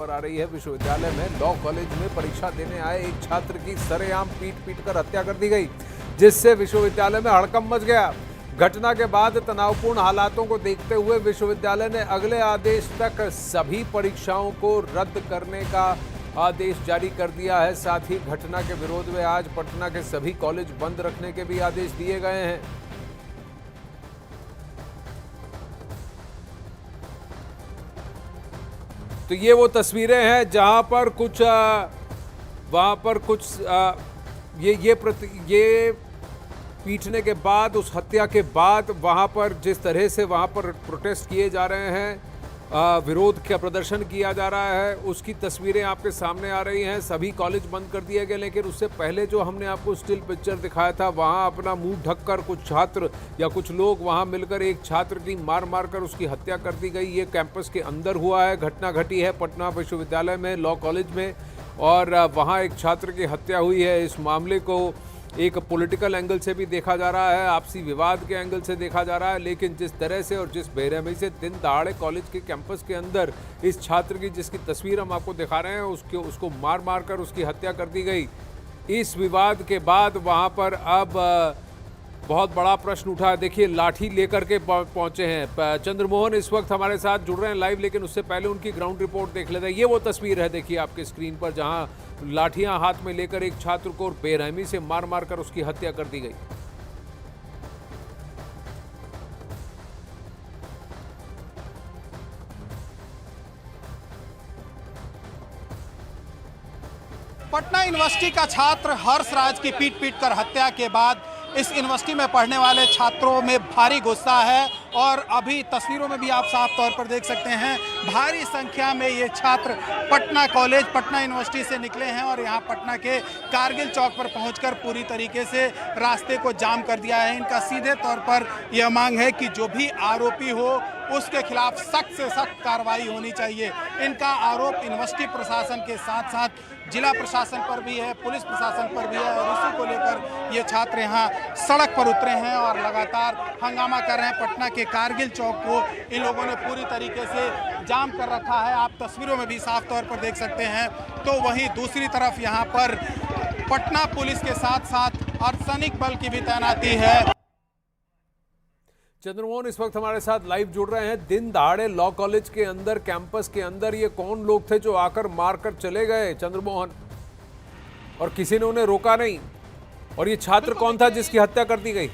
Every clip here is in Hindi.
आ रही है। विश्वविद्यालय में लॉ कॉलेज में परीक्षा देने आए एक छात्र की सरेआम पीट कर हत्या कर दी गई, जिससे विश्वविद्यालय में हड़कंप मच गया। घटना के बाद तनावपूर्ण हालातों को देखते हुए विश्वविद्यालय ने अगले आदेश तक सभी परीक्षाओं को रद्द करने का आदेश जारी कर दिया है। साथ ही घटना के विरोध में आज पटना के सभी कॉलेज बंद रखने के भी आदेश दिए गए हैं। तो ये वो तस्वीरें हैं जहां पर कुछ वहां पर कुछ ये पीटने के बाद, उस हत्या के बाद वहां पर जिस तरह से वहां पर प्रोटेस्ट किए जा रहे हैं, विरोध का प्रदर्शन किया जा रहा है, उसकी तस्वीरें आपके सामने आ रही हैं। सभी कॉलेज बंद कर दिए गए, लेकिन उससे पहले जो हमने आपको स्टिल पिक्चर दिखाया था, वहां अपना मुंह ढककर कुछ छात्र या कुछ लोग वहां मिलकर एक छात्र की मार कर उसकी हत्या कर दी गई। ये कैंपस के अंदर हुआ है, घटना घटी है पटना विश्वविद्यालय में, लॉ कॉलेज में, और वहाँ एक छात्र की हत्या हुई है। इस मामले को एक पॉलिटिकल एंगल से भी देखा जा रहा है, आपसी विवाद के एंगल से देखा जा रहा है, लेकिन जिस तरह से और जिस बेरहमी से दिन दहाड़े कॉलेज के कैंपस के अंदर इस छात्र की, जिसकी तस्वीर हम आपको दिखा रहे हैं, उसको मार कर उसकी हत्या कर दी गई। इस विवाद के बाद वहां पर अब बहुत बड़ा प्रश्न उठा है। देखिए, लाठी लेकर के पहुंचे हैं चंद्रमोहन, इस वक्त हमारे साथ जुड़ रहे हैं लाइव, लेकिन उससे पहले उनकी ग्राउंड रिपोर्ट देख लेते हैं। ये वो तस्वीर है, देखिए आपके स्क्रीन पर, जहां लाठियां हाथ में लेकर एक छात्र को बेरहमी से मार कर उसकी हत्या कर दी गई। पटना यूनिवर्सिटी का छात्र हर्षराज की पीट कर हत्या के बाद इस यूनिवर्सिटी में पढ़ने वाले छात्रों में भारी गुस्सा है, और अभी तस्वीरों में भी आप साफ तौर पर देख सकते हैं भारी संख्या में ये छात्र पटना कॉलेज, पटना यूनिवर्सिटी से निकले हैं और यहाँ पटना के कारगिल चौक पर पहुंचकर पूरी तरीके से रास्ते को जाम कर दिया है। इनका सीधे तौर पर यह मांग है कि जो भी आरोपी हो उसके खिलाफ सख्त से सख्त कार्रवाई होनी चाहिए। इनका आरोप यूनिवर्सिटी प्रशासन के साथ साथ जिला प्रशासन पर भी है, पुलिस प्रशासन पर भी है, और इसी को लेकर ये छात्र यहाँ सड़क पर उतरे हैं और लगातार हंगामा कर रहे हैं। पटना के कारगिल चौक को इन लोगों ने पूरी तरीके से जाम कर रखा है, आप तस्वीरों में भी साफ तौर पर देख सकते हैं। तो वहीं दूसरी तरफ यहाँ पर पटना पुलिस के साथ साथ अर्धसैनिक बल की भी तैनाती है। चंद्रमोहन इस वक्त हमारे साथ लाइव जुड़ रहे हैं। दिन दहाड़े लॉ कॉलेज के अंदर, कैंपस के अंदर, ये कौन लोग थे जो आकर मारकर चले गए चंद्रमोहन, और किसी ने उन्हें रोका नहीं? और ये छात्र कौन था जिसकी हत्या कर दी गई?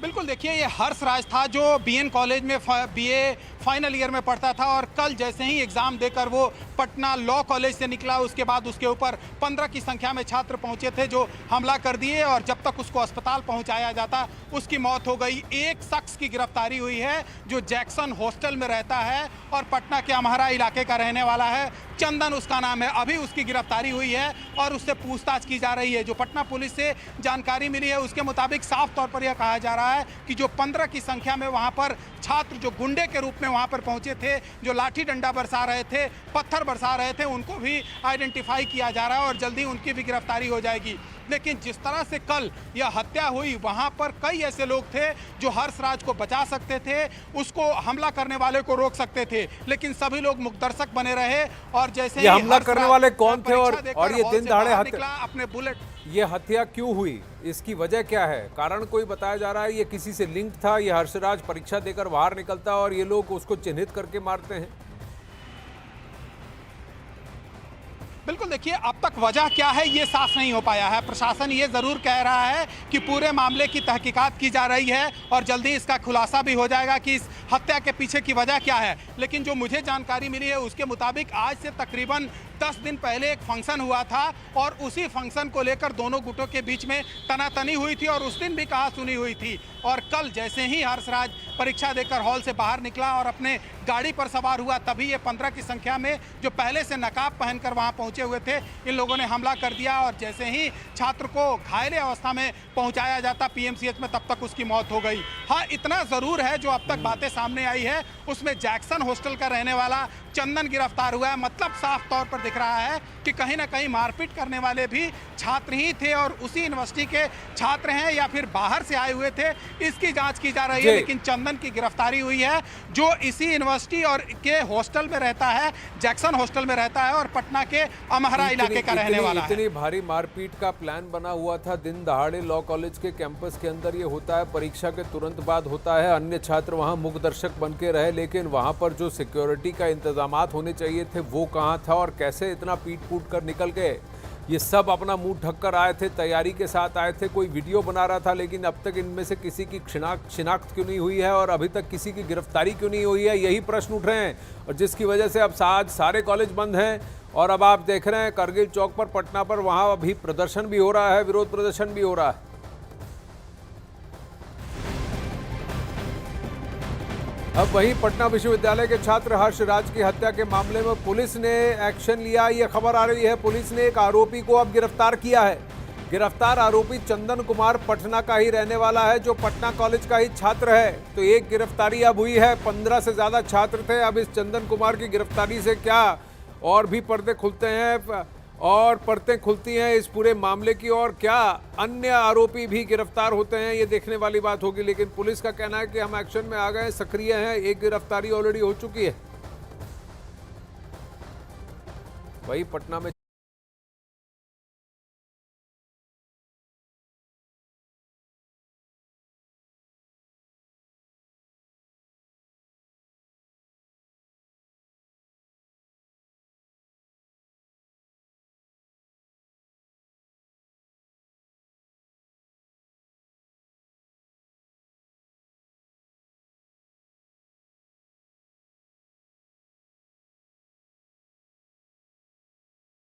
बिल्कुल, देखिए, ये हर्षराज था जो बीएन कॉलेज में बीए फाइनल ईयर में पढ़ता था, और कल जैसे ही एग्जाम देकर वो पटना लॉ कॉलेज से निकला, उसके बाद उसके ऊपर 15 की संख्या में छात्र पहुंचे थे जो हमला कर दिए, और जब तक उसको अस्पताल पहुंचाया जाता उसकी मौत हो गई। एक शख्स की गिरफ्तारी हुई है जो जैक्सन हॉस्टल में रहता है और पटना के अमहरा इलाके का रहने वाला है, चंदन उसका नाम है। अभी उसकी गिरफ्तारी हुई है और उससे पूछताछ की जा रही है। जो पटना पुलिस से जानकारी मिली है उसके मुताबिक साफ तौर पर यह कहा जा रहा है कि जो 15 की संख्या में वहां पर छात्र जो गुंडे के रूप में वहां पर पहुंचे थे, जो लाठी डंडा बरसा रहे थे, पत्थर बरसा रहे थे, उनको भी आइडेंटिफाई किया जा रहा है और जल्दी उनकी भी गिरफ्तारी हो जाएगी। लेकिन जिस तरह से कल यह हत्या हुई, वहां पर कई ऐसे लोग थे जो हर्षराज को बचा सकते थे, उसको हमला करने वाले को रोक सकते थे, लेकिन सभी लोग मुकदर्शक बने रहे। और जैसे ये हमला करने वाले कौन थे और ये दिन दहाड़े अपने बुलेट, ये हत्या क्यों हुई, इसकी वजह क्या है? कारण कोई बताया जा रहा है? ये किसी से लिंक था? ये हर्षराज परीक्षा देकर बाहर निकलता और ये लोग उसको चिन्हित करके मारते हैं? बिल्कुल, देखिए, अब तक वजह क्या है ये साफ नहीं हो पाया है। प्रशासन ये जरूर कह रहा है कि पूरे मामले की तहकीकात की जा रही है और जल्दी इसका खुलासा भी हो जाएगा कि इस हत्या के पीछे की वजह क्या है। लेकिन जो मुझे जानकारी मिली है उसके मुताबिक आज से तकरीबन 10 दिन पहले एक फंक्शन हुआ था और उसी फंक्शन को लेकर दोनों गुटों के बीच में तनातनी हुई थी और उस दिन भी कहा सुनी हुई थी। और कल जैसे ही हर्षराज परीक्षा देकर हॉल से बाहर निकला और अपने गाड़ी पर सवार हुआ, तभी ये 15 की संख्या में जो पहले से नकाब पहनकर वहां पहुंचे हुए थे, इन लोगों ने हमला कर दिया। और जैसे ही छात्र को घायल अवस्था में पहुंचाया जाता पीएमसीएच में, तब तक उसकी मौत हो गई। हाँ, इतना जरूर है, जो अब तक बातें सामने आई है उसमें जैक्सन हॉस्टल का रहने वाला चंदन गिरफ्तार हुआ है। मतलब साफ तौर पर दिख रहा है कि कहीं ना कहीं मारपीट करने वाले भी छात्र ही थे और उसी यूनिवर्सिटी के छात्र हैं या फिर बाहर से आए हुए थे, इसकी जांच की जा रही है। लेकिन चंदन चंदन की गिरफ्तारी हुई है, जो इसी यूनिवर्सिटी और के हॉस्टल में रहता है, जैक्सन हॉस्टल में रहता है और पटना के अमहरा इलाके का रहने वाला है। इतनी भारी मारपीट का प्लान बना हुआ था, दिन दहाड़े लॉ कॉलेज के कैंपस के अंदर ये होता है, परीक्षा के तुरंत बाद होता है, अन्य छात्र वहां मूक दर्शक बन के रहे, लेकिन वहां पर जो सिक्योरिटी का इंतजामात होने चाहिए थे वो कहां था और कैसे इतना पीट फूट कर निकल गए। ये सब अपना मुंह ढककर आए थे, तैयारी के साथ आए थे, कोई वीडियो बना रहा था, लेकिन अब तक इनमें से किसी की शिनाख्त क्यों नहीं हुई है और अभी तक किसी की गिरफ्तारी क्यों नहीं हुई है, यही प्रश्न उठ रहे हैं। और जिसकी वजह से अब आज सारे कॉलेज बंद हैं और अब आप देख रहे हैं करगिल चौक पर, पटना पर, वहां अभी प्रदर्शन भी हो रहा है, विरोध प्रदर्शन भी हो रहा है। अब वहीं पटना विश्वविद्यालय के छात्र हर्ष राज की हत्या के मामले में पुलिस ने एक्शन लिया, ये खबर आ रही है। पुलिस ने एक आरोपी को अब गिरफ्तार किया है। गिरफ्तार आरोपी चंदन कुमार पटना का ही रहने वाला है, जो पटना कॉलेज का ही छात्र है। तो एक गिरफ्तारी अब हुई है, 15 से ज्यादा छात्र थे। अब इस चंदन कुमार की गिरफ्तारी से क्या और भी पर्दे खुलते हैं और परतें खुलती हैं इस पूरे मामले की, और क्या अन्य आरोपी भी गिरफ्तार होते हैं, ये देखने वाली बात होगी। लेकिन पुलिस का कहना है कि हम एक्शन में आ गए, सक्रिय हैं, एक गिरफ्तारी ऑलरेडी हो चुकी है। वही पटना में